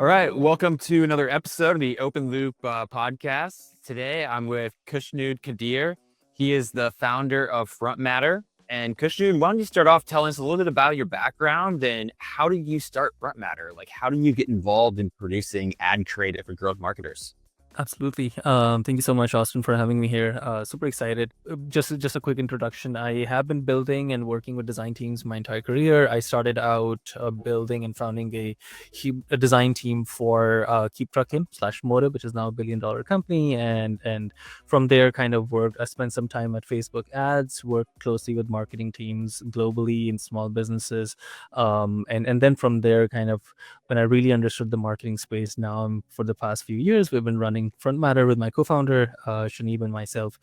All right, welcome to another episode of the OpenLoop podcast. Today, I'm with Kushnood Qadir. He is the founder of FrontMatter. And Kushnood, why don't you start off telling us a little bit about your background and how did you start FrontMatter? Like, how do you get involved in producing ad creative for growth marketers? Absolutely. Thank you so much, Austin, for having me here. Super excited. Just a quick introduction. I have been building and working with design teams my entire career. I started out building and founding a design team for Keep Truckin' / Motive, which is now $1 billion company. And from there, kind of worked. I spent some time at Facebook Ads, worked closely with marketing teams globally in small businesses, and then from there, kind of when I really understood the marketing space. Now, for the past few years, we've been running FrontMatter with my co-founder, Shanib, and myself,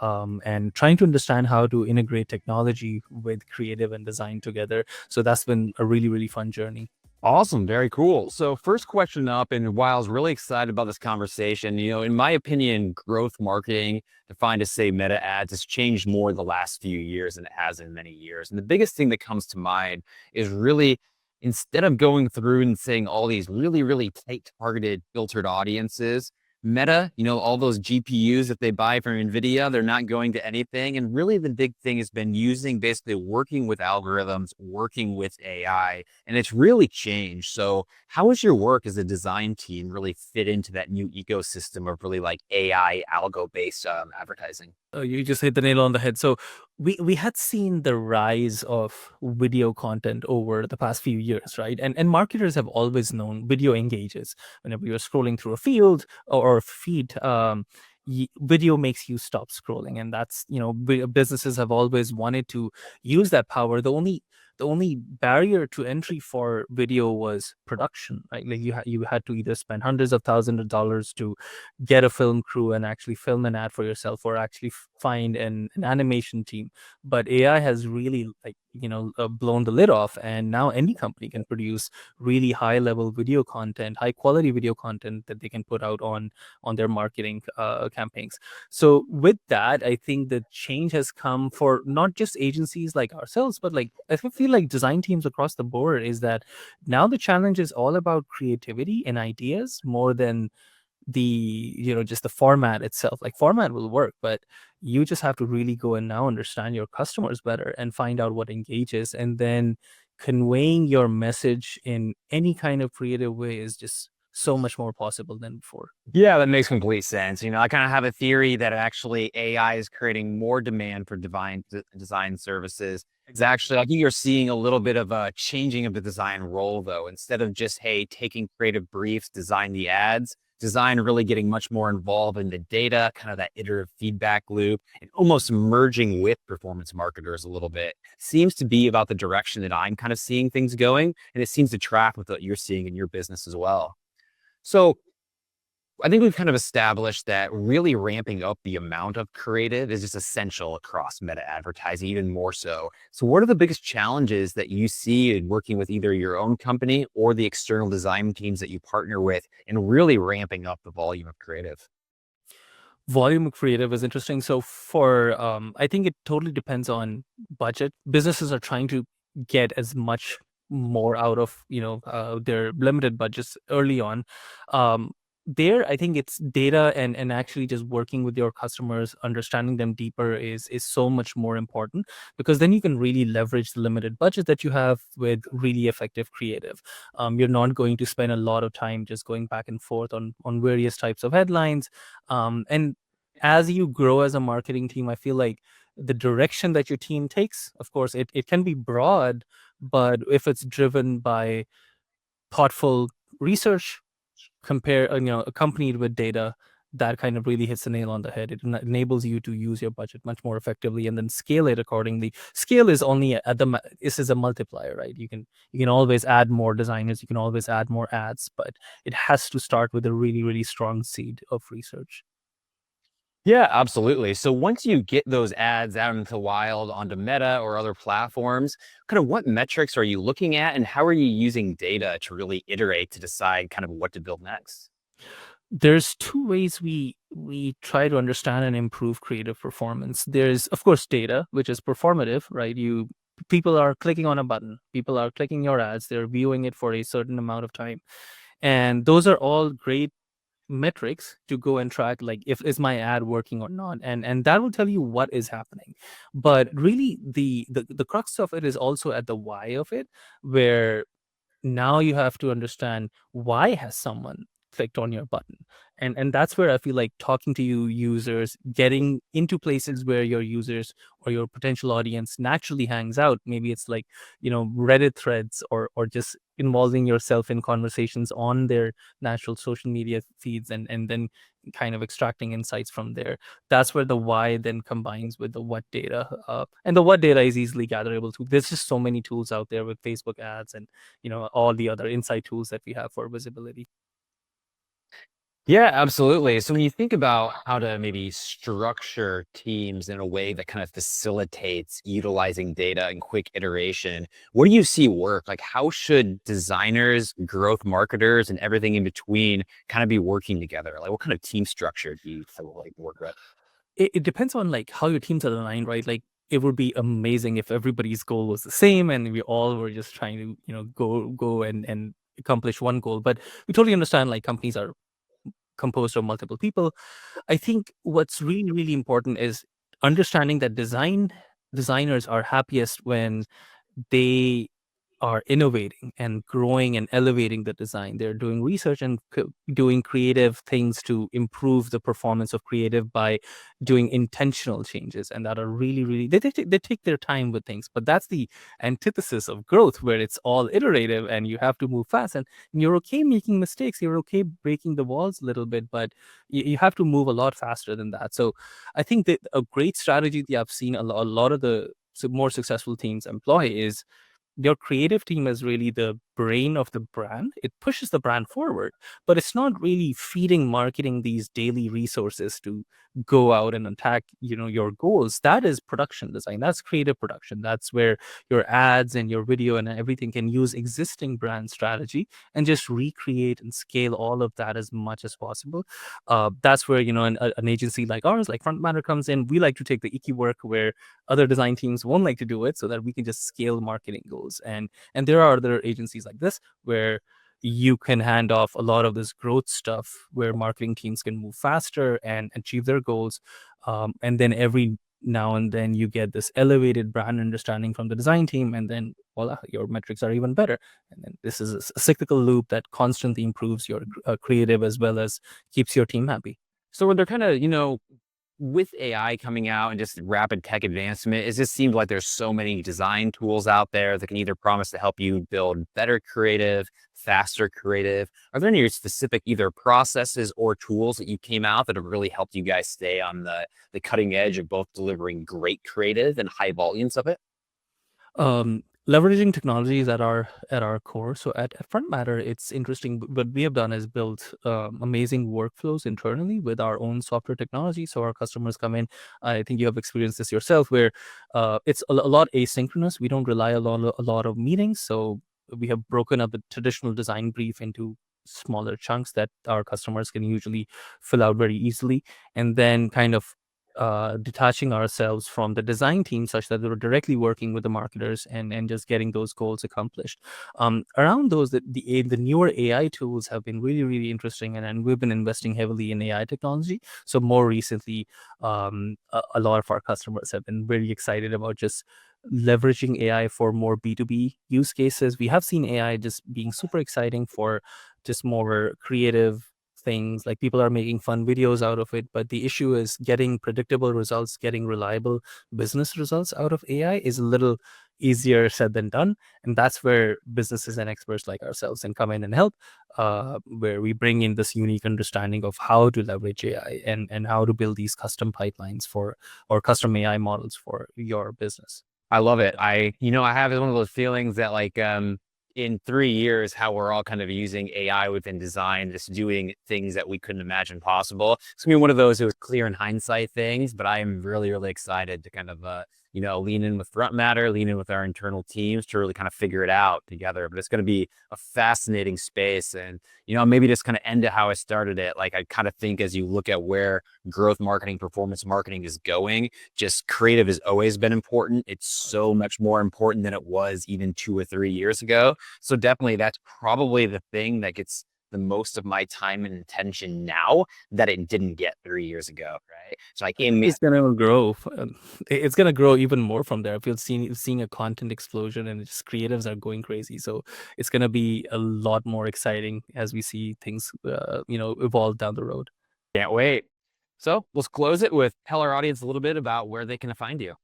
and trying to understand how to integrate technology with creative and design together. So that's been a really, really fun journey. Awesome. Very cool. So first question up, and while I was really excited about this conversation, in my opinion, growth marketing defined as say meta ads has changed more the last few years than it has in many years. And the biggest thing that comes to mind is really instead of going through and saying all these really, really tight targeted filtered audiences, Meta, all those GPUs that they buy from NVIDIA, they're not going to anything. And really the big thing has been using basically working with algorithms, working with AI, and it's really changed. So how has your work as a design team really fit into that new ecosystem of really like AI algo-based advertising? You just hit the nail on the head. So we had seen the rise of video content over the past few years, right? And marketers have always known video engages. Whenever you're scrolling through a field or a feed, video makes you stop scrolling, and that's businesses have always wanted to use that power. The only barrier to entry for video was production, right? Like you had to either spend hundreds of thousands of dollars to get a film crew and actually film an ad for yourself, or actually find an animation team. But AI has really blown the lid off, and now any company can produce really high level video content, high quality video content that they can put out on their marketing campaigns. So with that, I think the change has come for not just agencies like ourselves, but like I feel like design teams across the board, is that now the challenge is all about creativity and ideas more than just the format itself. Like format will work, but you just have to really go and now understand your customers better and find out what engages, and then conveying your message in any kind of creative way is just so much more possible than before. Yeah, that makes complete sense. I kind of have a theory that actually AI is creating more demand for design services. It's actually, I think you're seeing a little bit of a changing of the design role, though. Instead of just, hey, taking creative briefs, design the ads, design really getting much more involved in the data, kind of that iterative feedback loop, and almost merging with performance marketers a little bit. Seems to be about the direction that I'm kind of seeing things going. And it seems to track with what you're seeing in your business as well. So I think we've kind of established that really ramping up the amount of creative is just essential across meta advertising, even more so. So what are the biggest challenges that you see in working with either your own company or the external design teams that you partner with and really ramping up the volume of creative? Volume of creative is interesting. So for I think it totally depends on budget. Businesses are trying to get as much more out of their limited budgets early on. There, I think it's data and actually just working with your customers, understanding them deeper is so much more important, because then you can really leverage the limited budget that you have with really effective creative. You're not going to spend a lot of time just going back and forth on various types of headlines. And as you grow as a marketing team, I feel like the direction that your team takes, of course, it can be broad, but if it's driven by thoughtful research, accompanied with data, that kind of really hits the nail on the head. It enables you to use your budget much more effectively and then scale it accordingly. Scale is only this is a multiplier, right? You can always add more designers, you can always add more ads, but it has to start with a really, really strong seed of research. Yeah, absolutely. So once you get those ads out into the wild onto Meta or other platforms, kind of what metrics are you looking at and how are you using data to really iterate to decide kind of what to build next? There's two ways we try to understand and improve creative performance. There's, of course, data, which is performative, right? People are clicking on a button, people are clicking your ads, they're viewing it for a certain amount of time, And those are all great metrics to go and track, like, if is my ad working or not, and that will tell you what is happening. But really, the crux of it is also at the why of it, where now you have to understand, why has someone clicked on your button. And that's where I feel like talking to you users, getting into places where your users or your potential audience naturally hangs out. Maybe it's like, Reddit threads, or just involving yourself in conversations on their natural social media feeds, and then kind of extracting insights from there. That's where the why then combines with the what data. And the what data is easily gatherable too. There's just so many tools out there with Facebook ads and all the other insight tools that we have for visibility. Yeah, absolutely. So when you think about how to maybe structure teams in a way that kind of facilitates utilizing data and quick iteration, what do you see work? Like, how should designers, growth marketers, and everything in between kind of be working together? Like, what kind of team structure do you feel like work with? It depends on, like, how your teams are aligned, right? Like, it would be amazing if everybody's goal was the same and we all were just trying to, go and accomplish one goal. But we totally understand, like, companies are composed of multiple people. I think what's really, really important is understanding that designers are happiest when they are innovating and growing and elevating the design. They're doing research and doing creative things to improve the performance of creative by doing intentional changes, and that are really, really, they take their time with things. But that's the antithesis of growth, where it's all iterative and you have to move fast. And you're okay making mistakes. You're okay breaking the walls a little bit, but you have to move a lot faster than that. So I think that a great strategy that I've seen a lot of the more successful teams employ is, your creative team is really the brain of the brand. It pushes the brand forward, but it's not really feeding marketing these daily resources to go out and attack, your goals. That is production design. That's creative production. That's where your ads and your video and everything can use existing brand strategy and just recreate and scale all of that as much as possible. That's where, an agency like ours, like FrontMatter, comes in. We like to take the icky work where other design teams won't like to do it, so that we can just scale marketing goals. And there are other agencies like this where you can hand off a lot of this growth stuff, where marketing teams can move faster and achieve their goals. And then every now and then you get this elevated brand understanding from the design team, and then voila, your metrics are even better. And then this is a cyclical loop that constantly improves your creative, as well as keeps your team happy. So when they're kind of, with AI coming out and just rapid tech advancement, it just seems like there's so many design tools out there that can either promise to help you build better creative, faster creative. Are there any specific either processes or tools that you came out that have really helped you guys stay on the cutting edge of both delivering great creative and high volumes of it? Leveraging technology is at our core. So at FrontMatter, it's interesting. What we have done is built amazing workflows internally with our own software technology. So our customers come in. I think you have experienced this yourself, where it's a lot asynchronous. We don't rely a lot of meetings. So we have broken up the traditional design brief into smaller chunks that our customers can usually fill out very easily, and then kind of detaching ourselves from the design team, such that we're directly working with the marketers and just getting those goals accomplished. Around those, the newer AI tools have been really, really interesting, and we've been investing heavily in AI technology. So more recently, a lot of our customers have been very excited about just leveraging AI for more B2B use cases. We have seen AI just being super exciting for just more creative things, like people are making fun videos out of it. But the issue is getting predictable results, getting reliable business results out of AI is a little easier said than done. And that's where businesses and experts like ourselves can come in and help, where we bring in this unique understanding of how to leverage AI, and how to build these custom pipelines for, or custom AI models for your business. I love it. I have one of those feelings that like, in 3 years, how we're all kind of using AI within design, just doing things that we couldn't imagine possible. It's gonna be one of those, it was clear in hindsight things, but I am really, really excited to kind of, lean in with FrontMatter, lean in with our internal teams to really kind of figure it out together. But it's going to be a fascinating space. And, maybe just kind of end to how I started it. Like, I kind of think as you look at where growth marketing, performance marketing is going, just creative has always been important. It's so much more important than it was even 2 or 3 years ago. So definitely that's probably the thing that gets the most of my time and attention now that it didn't get 3 years ago, right? So like It's gonna grow. It's gonna grow even more from there. I feel seeing a content explosion, and just creatives are going crazy. So it's gonna be a lot more exciting as we see things, evolve down the road. can't wait. So let's close it with tell our audience a little bit about where they can find you.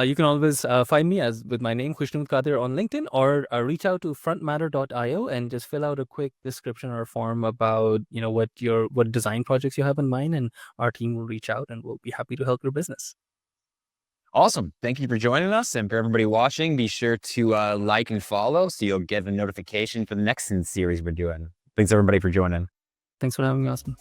You can always find me as with my name, Kushnood Qadir, on LinkedIn, or reach out to frontmatter.io and just fill out a quick description or form about what design projects you have in mind, and our team will reach out and we'll be happy to help your business. Awesome. Thank you for joining us. And for everybody watching, be sure to like and follow so you'll get a notification for the next series we're doing. Thanks everybody for joining. Thanks for having me, Austin.